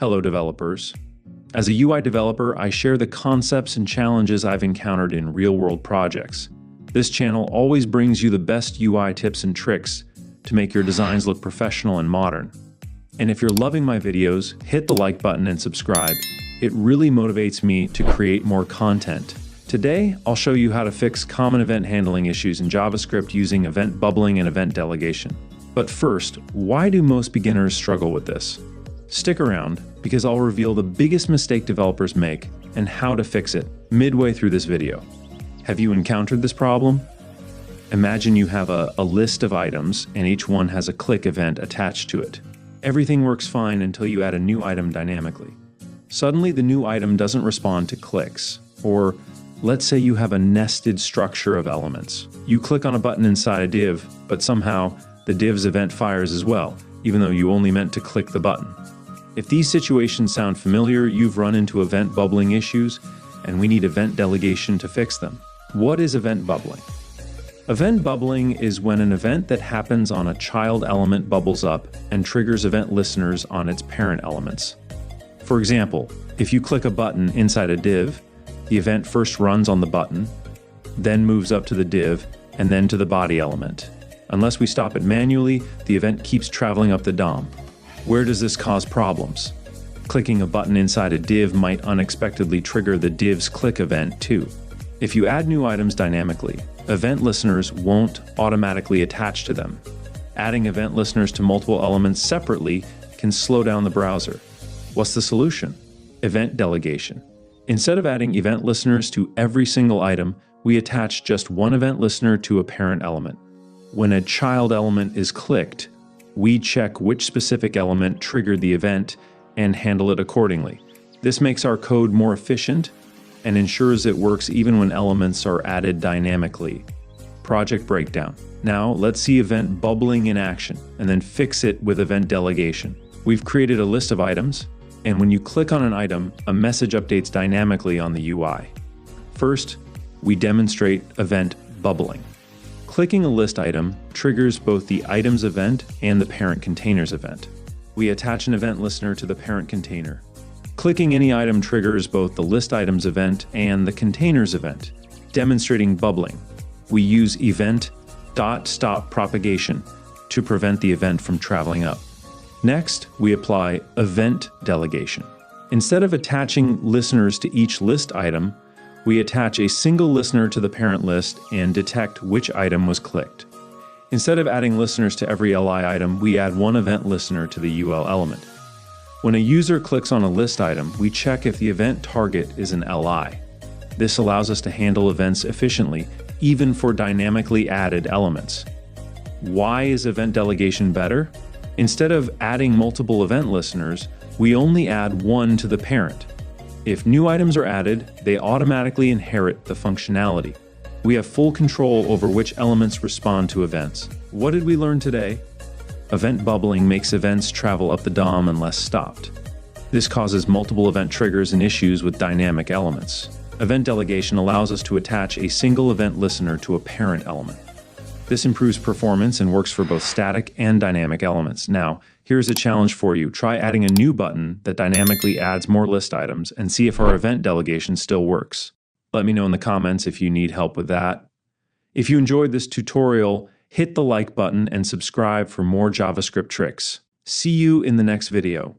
Hello developers. As a UI developer, I share the concepts and challenges I've encountered in real-world projects. This channel always brings you the best UI tips and tricks to make your designs look professional and modern. And if you're loving my videos, hit the like button and subscribe. It really motivates me to create more content. Today, I'll show you how to fix common event handling issues in JavaScript using event bubbling and event delegation. But first, why do most beginners struggle with this? Stick around, because I'll reveal the biggest mistake developers make and how to fix it midway through this video. Have you encountered this problem? Imagine you have a list of items and each one has a click event attached to it. Everything works fine until you add a new item dynamically. Suddenly the new item doesn't respond to clicks, or let's say you have a nested structure of elements. You click on a button inside a div, but somehow the div's event fires as well, even though you only meant to click the button. If these situations sound familiar, you've run into event bubbling issues, and we need event delegation to fix them. What is event bubbling? Event bubbling is when an event that happens on a child element bubbles up and triggers event listeners on its parent elements. For example, if you click a button inside a div, the event first runs on the button, then moves up to the div, and then to the body element. Unless we stop it manually, the event keeps traveling up the DOM. Where does this cause problems? Clicking a button inside a div might unexpectedly trigger the div's click event too. If you add new items dynamically, event listeners won't automatically attach to them. Adding event listeners to multiple elements separately can slow down the browser. What's the solution? Event delegation. Instead of adding event listeners to every single item, we attach just one event listener to a parent element. When a child element is clicked, we check which specific element triggered the event and handle it accordingly. This makes our code more efficient and ensures it works even when elements are added dynamically. Project breakdown. Now let's see event bubbling in action and then fix it with event delegation. We've created a list of items, and when you click on an item, a message updates dynamically on the UI. First, we demonstrate event bubbling. Clicking a list item triggers both the item's event and the parent container's event. We attach an event listener to the parent container. Clicking any item triggers both the list item's event and the container's event, demonstrating bubbling. We use event.stopPropagation to prevent the event from traveling up. Next, we apply event delegation. Instead of attaching listeners to each list item, we attach a single listener to the parent list and detect which item was clicked. Instead of adding listeners to every LI item, we add one event listener to the UL element. When a user clicks on a list item, we check if the event target is an LI. This allows us to handle events efficiently, even for dynamically added elements. Why is event delegation better? Instead of adding multiple event listeners, we only add one to the parent. If new items are added, they automatically inherit the functionality. We have full control over which elements respond to events. What did we learn today? Event bubbling makes events travel up the DOM unless stopped. This causes multiple event triggers and issues with dynamic elements. Event delegation allows us to attach a single event listener to a parent element. This improves performance and works for both static and dynamic elements. Now, here's a challenge for you. Try adding a new button that dynamically adds more list items and see if our event delegation still works. Let me know in the comments if you need help with that. If you enjoyed this tutorial, hit the like button and subscribe for more JavaScript tricks. See you in the next video.